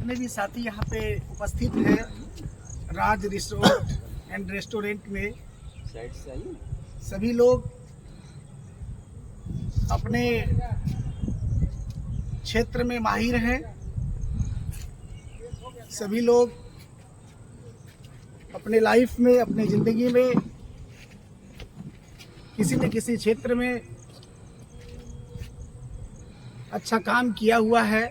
जितने भी साथी यहाँ पे उपस्थित हैं राज रिसोर्ट एंड रेस्टोरेंट में, सभी लोग अपने क्षेत्र में माहिर हैं। सभी लोग अपने लाइफ में, अपने ज़िंदगी में किसी न किसी क्षेत्र में अच्छा काम किया हुआ है।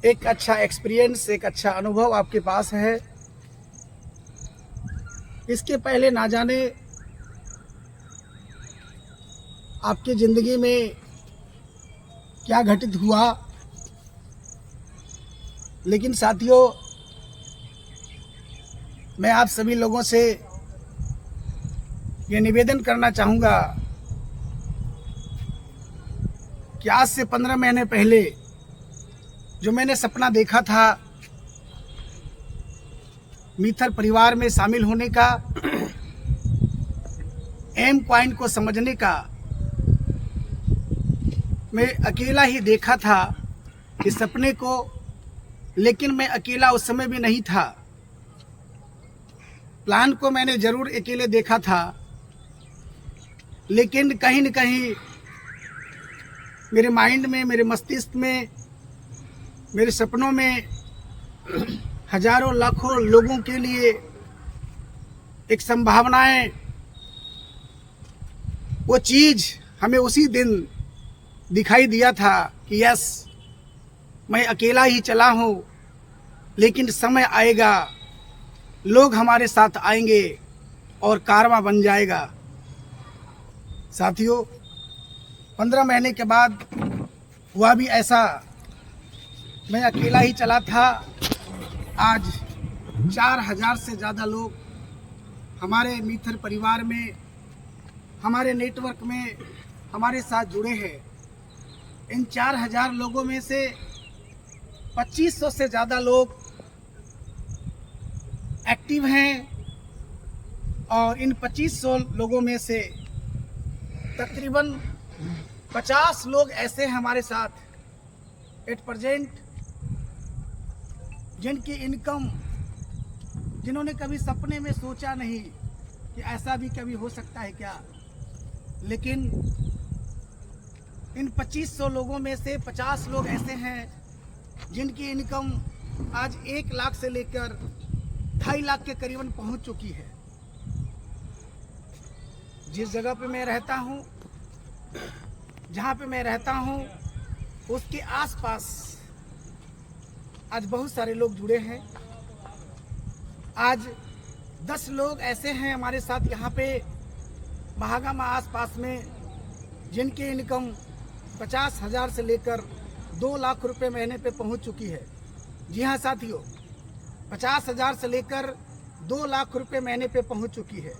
एक अच्छा एक्सपीरियंस, एक अच्छा अनुभव आपके पास है। इसके पहले ना जाने आपकी ज़िंदगी में क्या घटित हुआ, लेकिन साथियों, मैं आप सभी लोगों से ये निवेदन करना चाहूँगा कि आज से 15 महीने पहले जो मैंने सपना देखा था मिथर परिवार में शामिल होने का, एम पॉइंट को समझने का, मैं अकेला ही देखा था इस सपने को। लेकिन मैं अकेला उस समय भी नहीं था। प्लान को मैंने जरूर अकेले देखा था, लेकिन कहीं न कहीं मेरे माइंड में, मेरे मस्तिष्क में, मेरे सपनों में हजारों लाखों लोगों के लिए एक संभावनाएं, वो चीज़ हमें उसी दिन दिखाई दिया था कि यस, मैं अकेला ही चला हूँ, लेकिन समय आएगा, लोग हमारे साथ आएंगे और कारवां बन जाएगा। साथियों, 15 महीने के बाद हुआ भी ऐसा। मैं अकेला ही चला था। आज 4000 से ज़्यादा लोग हमारे मिथर परिवार में, हमारे नेटवर्क में हमारे साथ जुड़े हैं। इन 4000 लोगों में से 2500 से ज़्यादा लोग एक्टिव हैं, और इन 2500 लोगों में से तकरीबन 50 लोग ऐसे हैं हमारे साथ एट प्रेजेंट, जिनकी इनकम, जिन्होंने कभी सपने में सोचा नहीं कि ऐसा भी कभी हो सकता है क्या। लेकिन इन 2500 लोगों में से 50 लोग ऐसे हैं जिनकी इनकम आज 1 लाख से लेकर 2.5 लाख के करीबन पहुंच चुकी है। जिस जगह पे मैं रहता हूं, जहां पे मैं रहता हूं, उसके आसपास आज बहुत सारे लोग जुड़े हैं। आज 10 लोग ऐसे हैं हमारे साथ यहाँ पे महागामा आसपास में, जिनकी इनकम 50,000 से लेकर 2 लाख रुपए महीने पे पहुंच चुकी है। जी हाँ साथियों, 50,000 से लेकर 2 लाख रुपए महीने पे पहुंच चुकी है।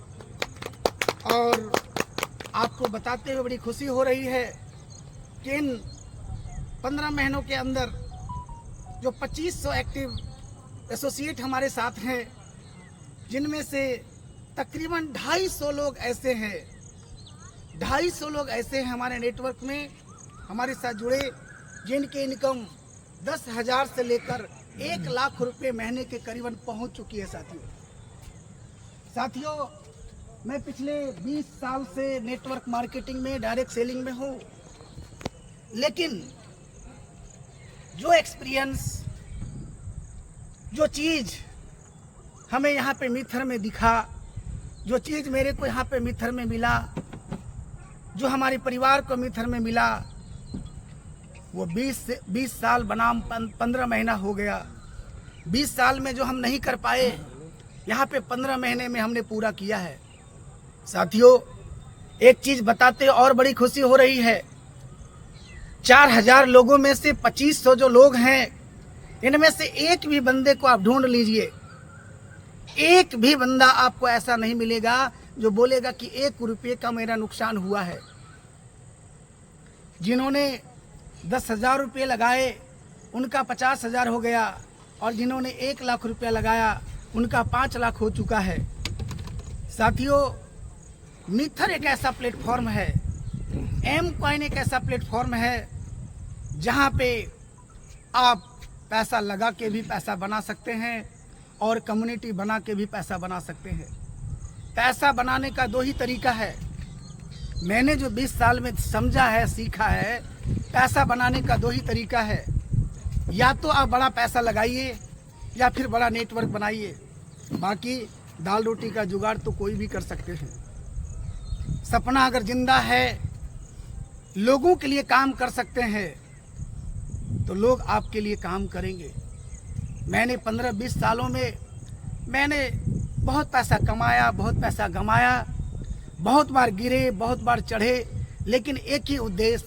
और आपको बताते हुए बड़ी खुशी हो रही है कि इन 15 महीनों के अंदर जो 2500 एक्टिव एसोसिएट हमारे साथ हैं, जिनमें से तकरीबन 250 लोग ऐसे हैं, 250 लोग ऐसे हैं हमारे नेटवर्क में हमारे साथ जुड़े, जिनकी इनकम 10,000 से लेकर 1 लाख रुपए महीने के करीबन पहुंच चुकी है। साथियों, मैं पिछले 20 साल से नेटवर्क मार्केटिंग में, डायरेक्ट सेलिंग में हूं, लेकिन जो एक्सपीरियंस, जो चीज़ हमें यहाँ पे मिथर में दिखा, जो चीज़ मेरे को यहाँ पे मिथर में मिला, जो हमारे परिवार को मिथर में मिला, वो 20 साल बनाम 15 महीना हो गया। 20 साल में जो हम नहीं कर पाए, यहाँ पे 15 महीने में हमने पूरा किया है। साथियों, एक चीज़ बताते और बड़ी खुशी हो रही है। 4000 लोगों में से 2500 जो लोग हैं, इनमें से एक भी बंदे को आप ढूंढ लीजिए, एक भी बंदा आपको ऐसा नहीं मिलेगा जो बोलेगा कि 1 रुपये का मेरा नुकसान हुआ है। जिन्होंने 10,000 रुपये लगाए, उनका 50,000 हो गया, और जिन्होंने 1 लाख रुपया लगाया, उनका 5 लाख हो चुका है। साथियों, मिथर एक ऐसा प्लेटफॉर्म है, एम कॉइन एक ऐसा प्लेटफॉर्म है, जहाँ पे आप पैसा लगा के भी पैसा बना सकते हैं और कम्युनिटी बना के भी पैसा बना सकते हैं। पैसा बनाने का दो ही तरीका है। मैंने जो 20 साल में समझा है, सीखा है, पैसा बनाने का दो ही तरीका है। या तो आप बड़ा पैसा लगाइए या फिर बड़ा नेटवर्क बनाइए। बाकी दाल रोटी का जुगाड़ तो कोई भी कर सकते हैं। सपना अगर जिंदा है, लोगों के लिए काम कर सकते हैं, तो लोग आपके लिए काम करेंगे। मैंने 15-20 सालों में मैंने बहुत पैसा कमाया, बहुत पैसा गमाया, बहुत बार गिरे, बहुत बार चढ़े, लेकिन एक ही उद्देश्य,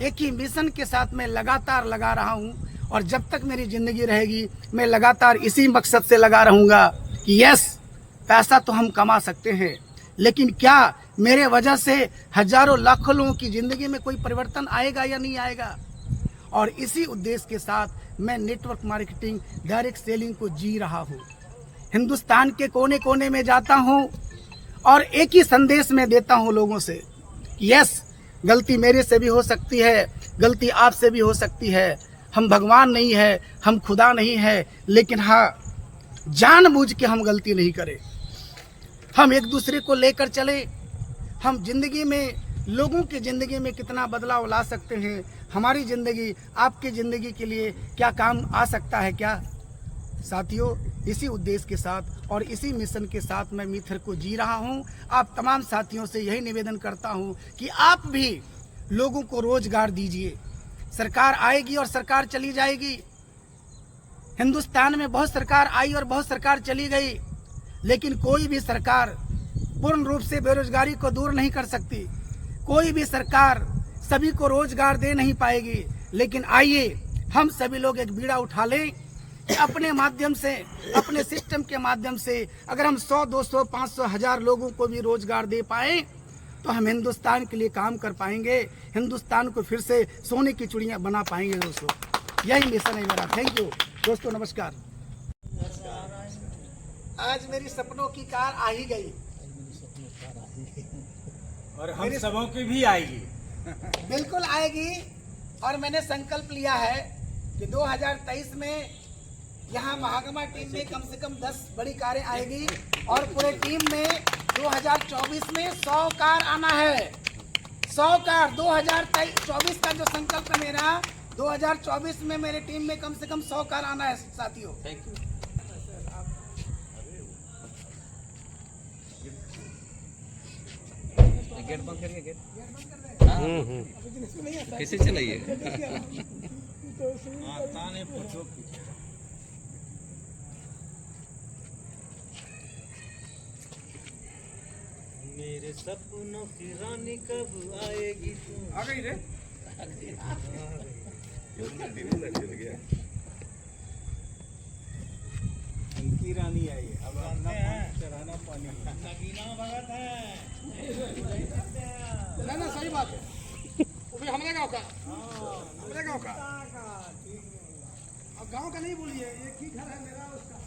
एक ही मिशन के साथ मैं लगातार लगा रहा हूँ। और जब तक मेरी ज़िंदगी रहेगी मैं लगातार इसी मकसद से लगा रहूँगा कि यस, पैसा तो हम कमा सकते हैं, लेकिन क्या मेरे वजह से हजारों लाखों लोगों की ज़िंदगी में कोई परिवर्तन आएगा या नहीं आएगा। और इसी उद्देश्य के साथ मैं नेटवर्क मार्केटिंग, डायरेक्ट सेलिंग को जी रहा हूँ। हिंदुस्तान के कोने कोने में जाता हूँ और एक ही संदेश में देता हूँ लोगों से, यस, गलती मेरे से भी हो सकती है, गलती आपसे भी हो सकती है। हम भगवान नहीं है, हम खुदा नहीं है, लेकिन हाँ, जानबूझ के हम गलती नहीं करें। हम एक दूसरे को लेकर चले। हम जिंदगी में, लोगों की ज़िंदगी में कितना बदलाव ला सकते हैं। हमारी ज़िंदगी, आपकी ज़िंदगी के लिए क्या काम आ सकता है क्या। साथियों, इसी उद्देश्य के साथ और इसी मिशन के साथ मैं मिथर को जी रहा हूं। आप तमाम साथियों से यही निवेदन करता हूं कि आप भी लोगों को रोजगार दीजिए। सरकार आएगी और सरकार चली जाएगी। हिंदुस्तान में बहुत सरकार आई और बहुत सरकार चली गई, लेकिन कोई भी सरकार पूर्ण रूप से बेरोजगारी को दूर नहीं कर सकती। कोई भी सरकार सभी को रोजगार दे नहीं पाएगी। लेकिन आइए हम सभी लोग एक बीड़ा उठा लें कि अपने माध्यम से, अपने सिस्टम के माध्यम से अगर हम 100, 200, 500, 1000 लोगों को भी रोजगार दे पाए तो हम हिंदुस्तान के लिए काम कर पाएंगे। हिंदुस्तान को फिर से सोने की चिड़ियां बना पाएंगे। दोस्तों, यही मिशन है मेरा। थैंक यू दोस्तों, नमस्कार। आज मेरी सपनों की कार आ ही गई और हम सबों की भी आएगी। बिल्कुल आएगी। और मैंने संकल्प लिया है कि 2023 में यहाँ महागमा टीम में कम से कम 10 बड़ी कारें आएगी और पूरे टीम में 2024 में 100 कार आना है। 100 कार 2024 का जो संकल्प है मेरा, 2024 में मेरे टीम में कम से कम 100 कार आना है साथियों। Thank you. गेट बंद करिए, गेट कैसे चलाइए। मेरे सपनों की रानी कब आएगी तू। आ गई रे। उनकी रानी आई, अब अपना चढ़ाना पानी। नगीना भगत है। ना सही बात है। वो भी हमारे गाँव का, हमारे गाँव का। अब गाँव का नहीं बोलिए, एक ही घर है मेरा, उसका।